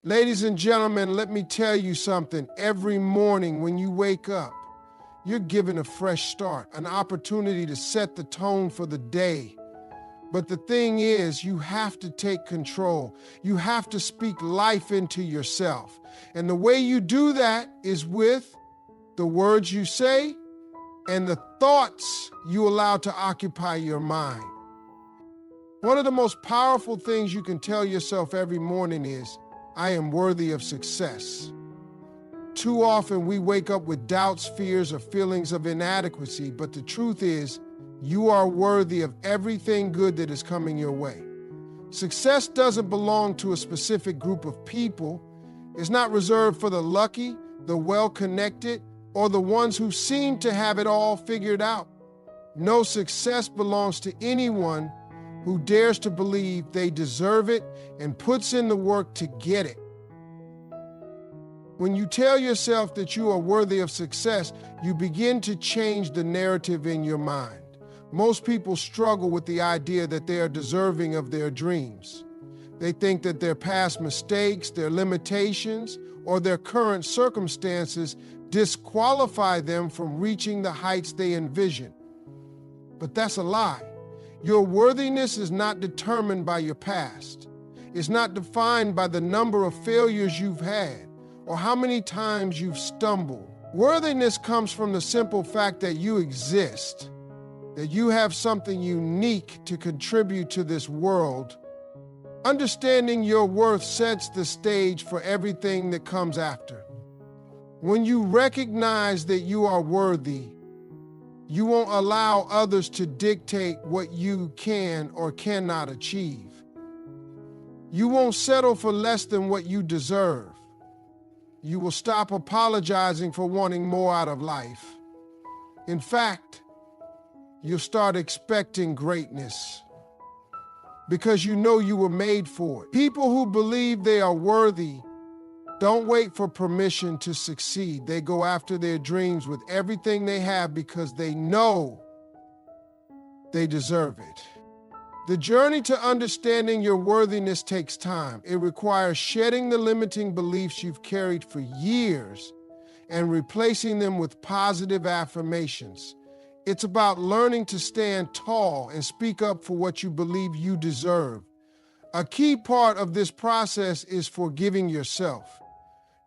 Ladies and gentlemen, let me tell you something. Every morning when you wake up, you're given a fresh start, an opportunity to set the tone for the day. But the thing is, you have to take control. You have to speak life into yourself. And the way you do that is with the words you say and the thoughts you allow to occupy your mind. One of the most powerful things you can tell yourself every morning is, I am worthy of success. Too often we wake up with doubts, fears, or feelings of inadequacy, but the truth is, you are worthy of everything good that is coming your way. Success doesn't belong to a specific group of people. It's not reserved for the lucky, the well-connected, or the ones who seem to have it all figured out. No, success belongs to anyone who dares to believe they deserve it and puts in the work to get it. When you tell yourself that you are worthy of success, you begin to change the narrative in your mind. Most people struggle with the idea that they are deserving of their dreams. They think that their past mistakes, their limitations, or their current circumstances disqualify them from reaching the heights they envision. But that's a lie. Your worthiness is not determined by your past. It's not defined by the number of failures you've had or how many times you've stumbled. Worthiness comes from the simple fact that you exist, that you have something unique to contribute to this world. Understanding your worth sets the stage for everything that comes after. When you recognize that you are worthy, you won't allow others to dictate what you can or cannot achieve. You won't settle for less than what you deserve. You will stop apologizing for wanting more out of life. In fact, you'll start expecting greatness because you know you were made for it. People who believe they are worthy don't wait for permission to succeed. They go after their dreams with everything they have because they know they deserve it. The journey to understanding your worthiness takes time. It requires shedding the limiting beliefs you've carried for years and replacing them with positive affirmations. It's about learning to stand tall and speak up for what you believe you deserve. A key part of this process is forgiving yourself.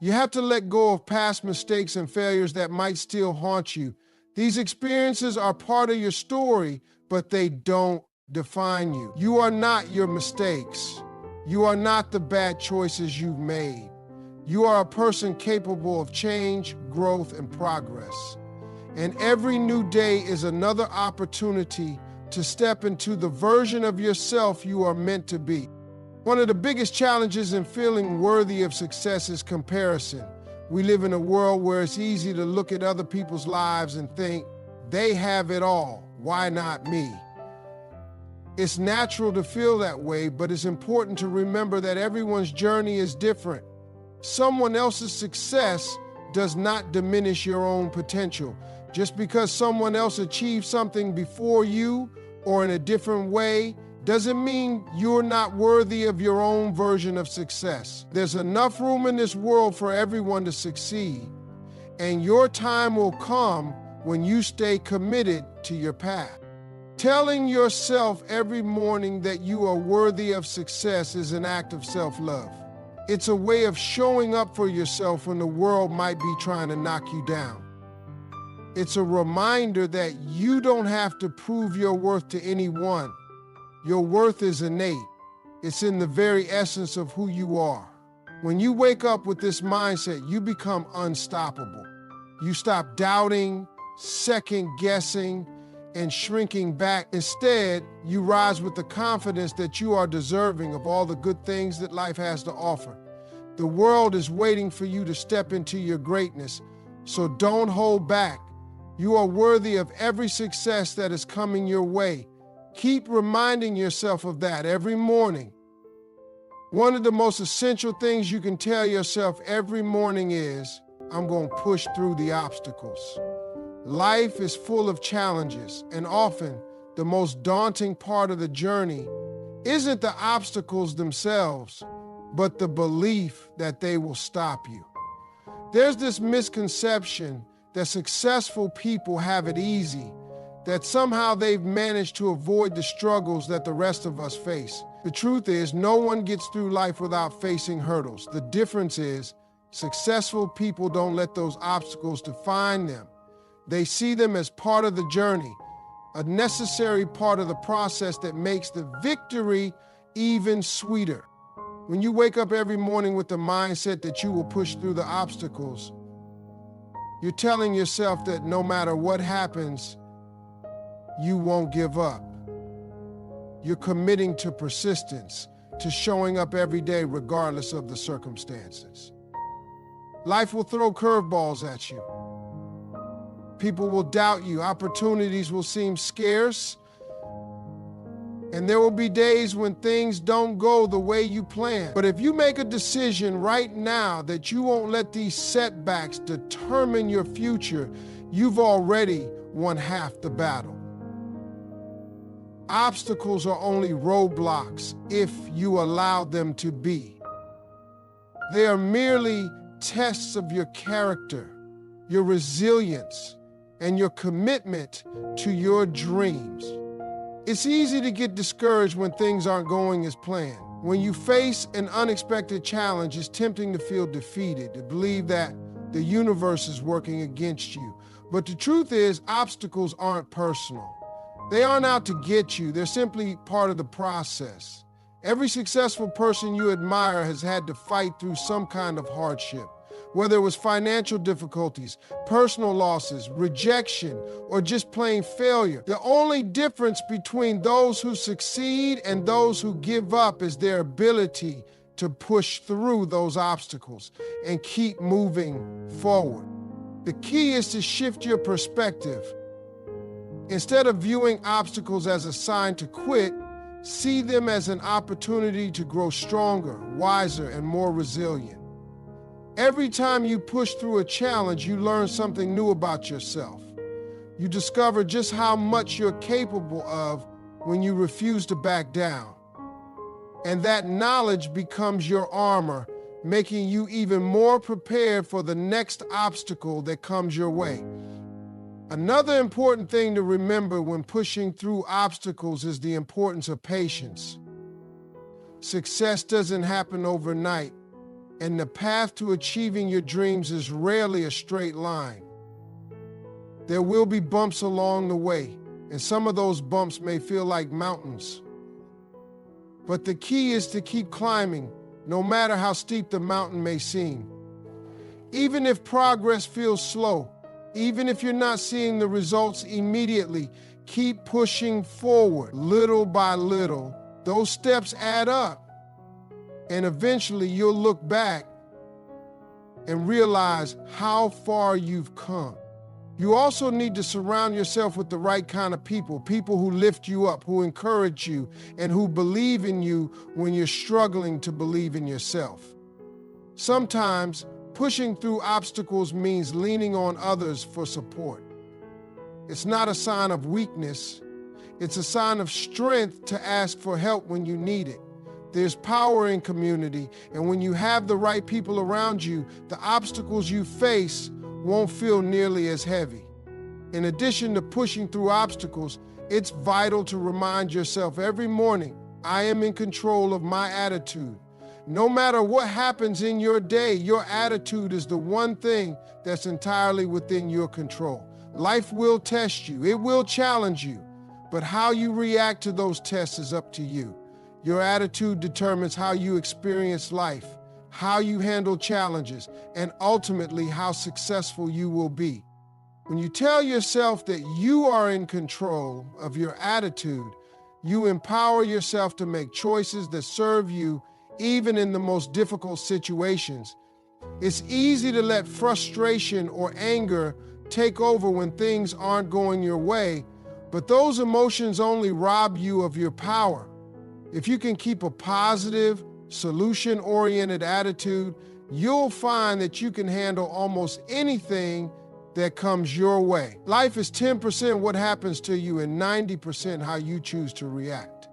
You have to let go of past mistakes and failures that might still haunt you. These experiences are part of your story, but they don't define you. You are not your mistakes. You are not the bad choices you've made. You are a person capable of change, growth, and progress. And every new day is another opportunity to step into the version of yourself you are meant to be. One of the biggest challenges in feeling worthy of success is comparison. We live in a world where it's easy to look at other people's lives and think, they have it all, why not me? It's natural to feel that way, but it's important to remember that everyone's journey is different. Someone else's success does not diminish your own potential. Just because someone else achieved something before you or in a different way doesn't mean you're not worthy of your own version of success. There's enough room in this world for everyone to succeed, and your time will come when you stay committed to your path. Telling yourself every morning that you are worthy of success is an act of self-love. It's a way of showing up for yourself when the world might be trying to knock you down. It's a reminder that you don't have to prove your worth to anyone. Your worth is innate. It's in the very essence of who you are. When you wake up with this mindset, you become unstoppable. You stop doubting, second-guessing, and shrinking back. Instead, you rise with the confidence that you are deserving of all the good things that life has to offer. The world is waiting for you to step into your greatness, so don't hold back. You are worthy of every success that is coming your way. Keep reminding yourself of that every morning. One of the most essential things you can tell yourself every morning is, I'm going to push through the obstacles. Life is full of challenges, and often the most daunting part of the journey isn't the obstacles themselves, but the belief that they will stop you. There's this misconception that successful people have it easy, that somehow they've managed to avoid the struggles that the rest of us face. The truth is, no one gets through life without facing hurdles. The difference is, successful people don't let those obstacles define them. They see them as part of the journey, a necessary part of the process that makes the victory even sweeter. When you wake up every morning with the mindset that you will push through the obstacles, you're telling yourself that no matter what happens, you won't give up. You're committing to persistence, to showing up every day regardless of the circumstances. Life will throw curveballs at you. People will doubt you. Opportunities will seem scarce. And there will be days when things don't go the way you plan. But if you make a decision right now that you won't let these setbacks determine your future, you've already won half the battle. Obstacles are only roadblocks if you allow them to be. They are merely tests of your character, your resilience, and your commitment to your dreams. It's easy to get discouraged when things aren't going as planned. When you face an unexpected challenge, it's tempting to feel defeated, to believe that the universe is working against you. But the truth is, obstacles aren't personal. They aren't out to get you. They're simply part of the process. Every successful person you admire has had to fight through some kind of hardship, whether it was financial difficulties, personal losses, rejection, or just plain failure. The only difference between those who succeed and those who give up is their ability to push through those obstacles and keep moving forward. The key is to shift your perspective. Instead of viewing obstacles as a sign to quit, see them as an opportunity to grow stronger, wiser, and more resilient. Every time you push through a challenge, you learn something new about yourself. You discover just how much you're capable of when you refuse to back down. And that knowledge becomes your armor, making you even more prepared for the next obstacle that comes your way. Another important thing to remember when pushing through obstacles is the importance of patience. Success doesn't happen overnight, and the path to achieving your dreams is rarely a straight line. There will be bumps along the way, and some of those bumps may feel like mountains. But the key is to keep climbing, no matter how steep the mountain may seem. Even if progress feels slow, even if you're not seeing the results immediately, keep pushing forward little by little. Those steps add up. And eventually you'll look back and realize how far you've come. You also need to surround yourself with the right kind of people, people who lift you up, who encourage you, and who believe in you when you're struggling to believe in yourself. Sometimes pushing through obstacles means leaning on others for support. It's not a sign of weakness. It's a sign of strength to ask for help when you need it. There's power in community, and when you have the right people around you, the obstacles you face won't feel nearly as heavy. In addition to pushing through obstacles, it's vital to remind yourself every morning, I am in control of my attitude. No matter what happens in your day, your attitude is the one thing that's entirely within your control. Life will test you, it will challenge you, but how you react to those tests is up to you. Your attitude determines how you experience life, how you handle challenges, and ultimately how successful you will be. When you tell yourself that you are in control of your attitude, you empower yourself to make choices that serve you even in the most difficult situations. It's easy to let frustration or anger take over when things aren't going your way, but those emotions only rob you of your power. If you can keep a positive, solution-oriented attitude, you'll find that you can handle almost anything that comes your way. Life is 10% what happens to you and 90% how you choose to react.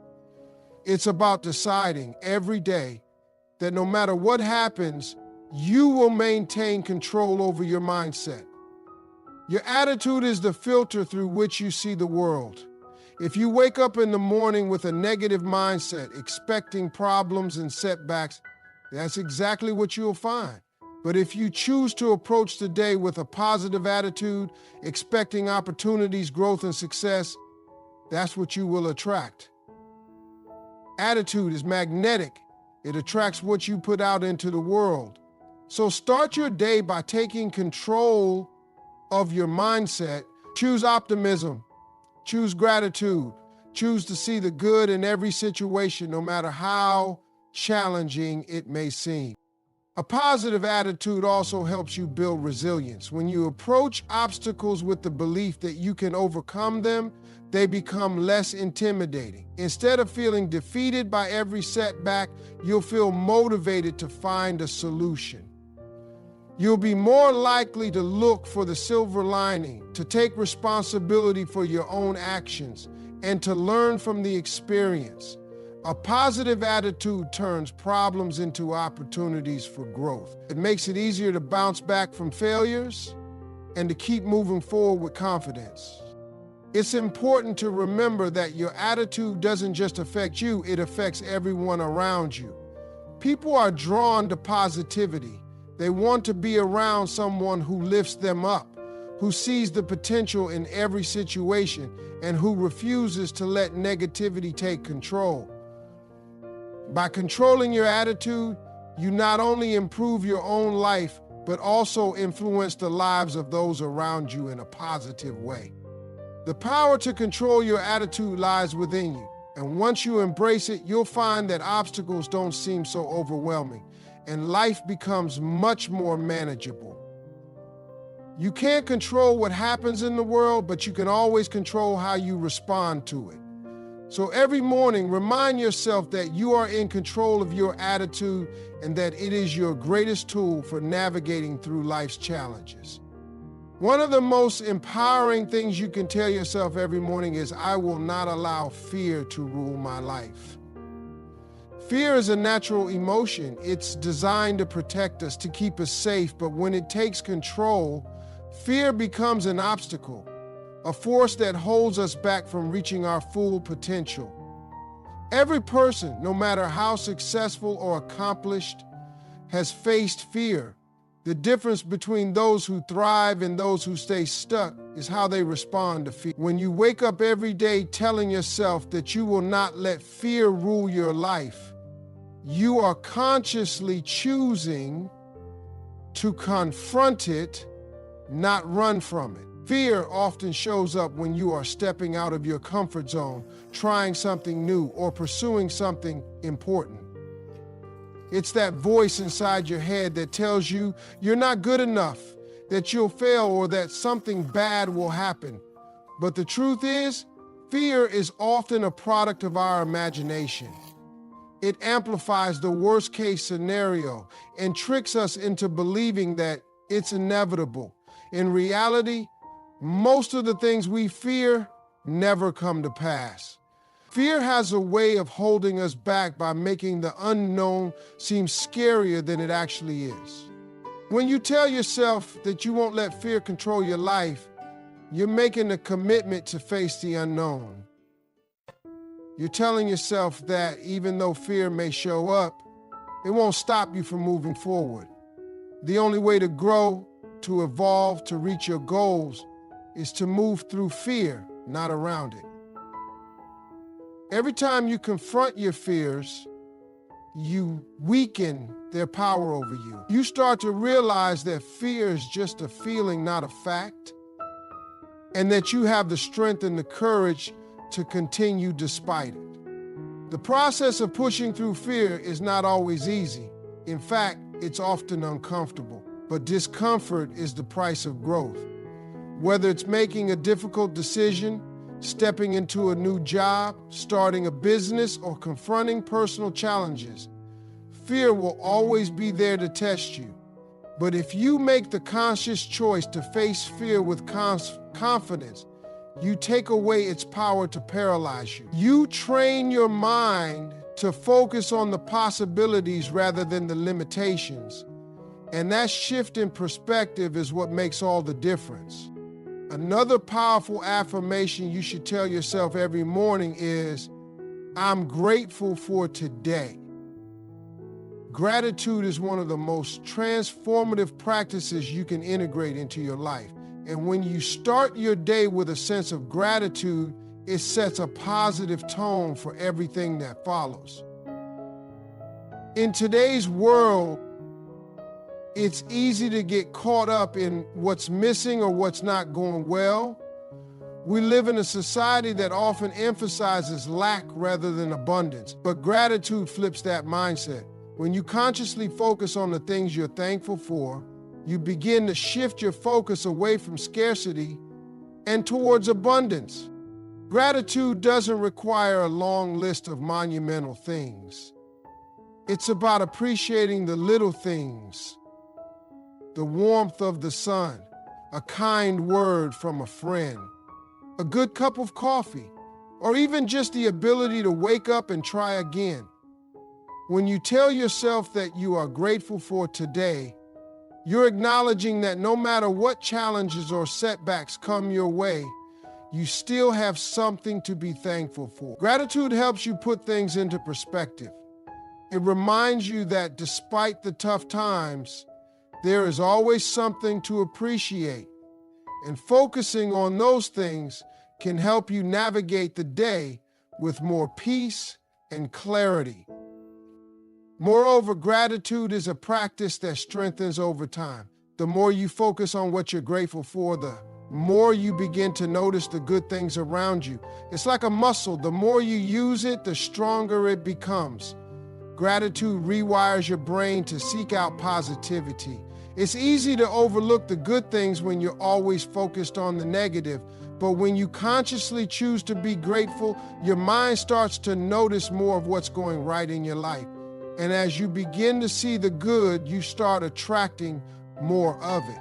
It's about deciding every day that no matter what happens, you will maintain control over your mindset. Your attitude is the filter through which you see the world. If you wake up in the morning with a negative mindset, expecting problems and setbacks, that's exactly what you'll find. But if you choose to approach the day with a positive attitude, expecting opportunities, growth, and success, that's what you will attract. Attitude is magnetic. It attracts what you put out into the world. So start your day by taking control of your mindset. Choose optimism. Choose gratitude. Choose to see the good in every situation, no matter how challenging it may seem. A positive attitude also helps you build resilience. When you approach obstacles with the belief that you can overcome them, they become less intimidating. Instead of feeling defeated by every setback, you'll feel motivated to find a solution. You'll be more likely to look for the silver lining, to take responsibility for your own actions, and to learn from the experience. A positive attitude turns problems into opportunities for growth. It makes it easier to bounce back from failures and to keep moving forward with confidence. It's important to remember that your attitude doesn't just affect you, it affects everyone around you. People are drawn to positivity. They want to be around someone who lifts them up, who sees the potential in every situation, and who refuses to let negativity take control. By controlling your attitude, you not only improve your own life, but also influence the lives of those around you in a positive way. The power to control your attitude lies within you, and once you embrace it, you'll find that obstacles don't seem so overwhelming, and life becomes much more manageable. You can't control what happens in the world, but you can always control how you respond to it. So every morning, remind yourself that you are in control of your attitude and that it is your greatest tool for navigating through life's challenges. One of the most empowering things you can tell yourself every morning is, I will not allow fear to rule my life. Fear is a natural emotion. It's designed to protect us, to keep us safe, but when it takes control, fear becomes an obstacle, a force that holds us back from reaching our full potential. Every person, no matter how successful or accomplished, has faced fear. The difference between those who thrive and those who stay stuck is how they respond to fear. When you wake up every day telling yourself that you will not let fear rule your life, you are consciously choosing to confront it, not run from it. Fear often shows up when you are stepping out of your comfort zone, trying something new, or pursuing something important. It's that voice inside your head that tells you you're not good enough, that you'll fail, or that something bad will happen. But the truth is, fear is often a product of our imagination. It amplifies the worst-case scenario and tricks us into believing that it's inevitable. In reality, most of the things we fear never come to pass. Fear has a way of holding us back by making the unknown seem scarier than it actually is. When you tell yourself that you won't let fear control your life, you're making a commitment to face the unknown. You're telling yourself that even though fear may show up, it won't stop you from moving forward. The only way to grow, to evolve, to reach your goals is to move through fear, not around it. Every time you confront your fears, you weaken their power over you. You start to realize that fear is just a feeling, not a fact, and that you have the strength and the courage to continue despite it. The process of pushing through fear is not always easy. In fact, it's often uncomfortable, but discomfort is the price of growth. Whether it's making a difficult decision, stepping into a new job, starting a business, or confronting personal challenges, fear will always be there to test you. But if you make the conscious choice to face fear with confidence, you take away its power to paralyze you. You train your mind to focus on the possibilities rather than the limitations. And that shift in perspective is what makes all the difference. Another powerful affirmation you should tell yourself every morning is, I'm grateful for today. Gratitude is one of the most transformative practices you can integrate into your life. And when you start your day with a sense of gratitude, it sets a positive tone for everything that follows. In today's world, it's easy to get caught up in what's missing or what's not going well. We live in a society that often emphasizes lack rather than abundance, but gratitude flips that mindset. When you consciously focus on the things you're thankful for, you begin to shift your focus away from scarcity and towards abundance. Gratitude doesn't require a long list of monumental things. It's about appreciating the little things, the warmth of the sun, a kind word from a friend, a good cup of coffee, or even just the ability to wake up and try again. When you tell yourself that you are grateful for today, you're acknowledging that no matter what challenges or setbacks come your way, you still have something to be thankful for. Gratitude helps you put things into perspective. It reminds you that despite the tough times, there is always something to appreciate, and focusing on those things can help you navigate the day with more peace and clarity. Moreover, gratitude is a practice that strengthens over time. The more you focus on what you're grateful for, the more you begin to notice the good things around you. It's like a muscle. The more you use it, the stronger it becomes. Gratitude rewires your brain to seek out positivity. It's easy to overlook the good things when you're always focused on the negative, but when you consciously choose to be grateful, your mind starts to notice more of what's going right in your life. And as you begin to see the good, you start attracting more of it.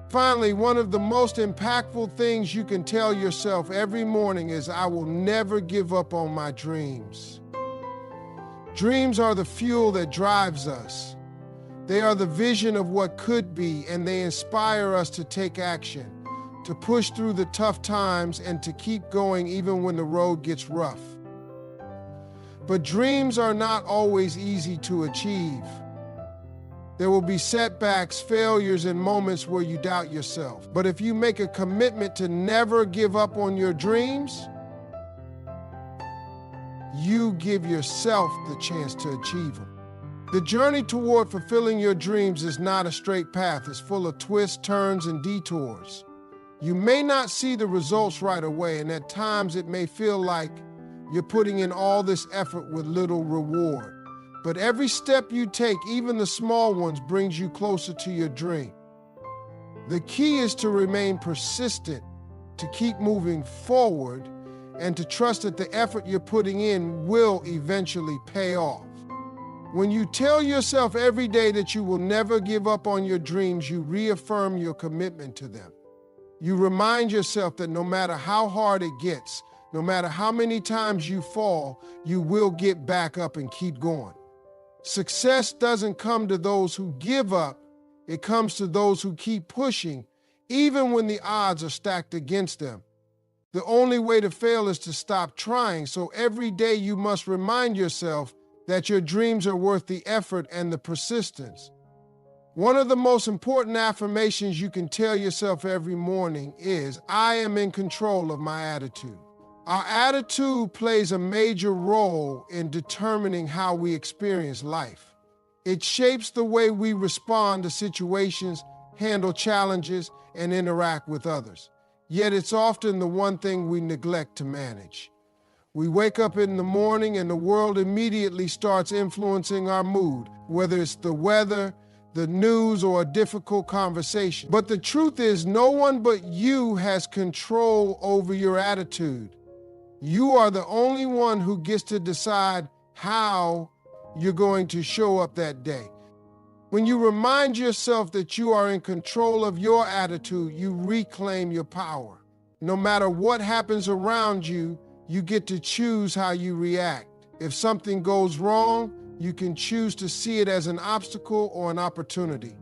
Finally, one of the most impactful things you can tell yourself every morning is, I will never give up on my dreams. Dreams are the fuel that drives us. They are the vision of what could be, and they inspire us to take action, to push through the tough times, and to keep going even when the road gets rough. But dreams are not always easy to achieve. There will be setbacks, failures, and moments where you doubt yourself. But if you make a commitment to never give up on your dreams, you give yourself the chance to achieve them. The journey toward fulfilling your dreams is not a straight path. It's full of twists, turns, and detours. You may not see the results right away, and at times it may feel like you're putting in all this effort with little reward. But every step you take, even the small ones, brings you closer to your dream. The key is to remain persistent, to keep moving forward, and to trust that the effort you're putting in will eventually pay off. When you tell yourself every day that you will never give up on your dreams, you reaffirm your commitment to them. You remind yourself that no matter how hard it gets, no matter how many times you fall, you will get back up and keep going. Success doesn't come to those who give up. It comes to those who keep pushing, even when the odds are stacked against them. The only way to fail is to stop trying, so every day you must remind yourself that your dreams are worth the effort and the persistence. One of the most important affirmations you can tell yourself every morning is, I am in control of my attitude. Our attitude plays a major role in determining how we experience life. It shapes the way we respond to situations, handle challenges, and interact with others. Yet it's often the one thing we neglect to manage. We wake up in the morning and the world immediately starts influencing our mood, whether it's the weather, the news, or a difficult conversation. But the truth is, no one but you has control over your attitude. You are the only one who gets to decide how you're going to show up that day. When you remind yourself that you are in control of your attitude, you reclaim your power. No matter what happens around you, you get to choose how you react. If something goes wrong, you can choose to see it as an obstacle or an opportunity.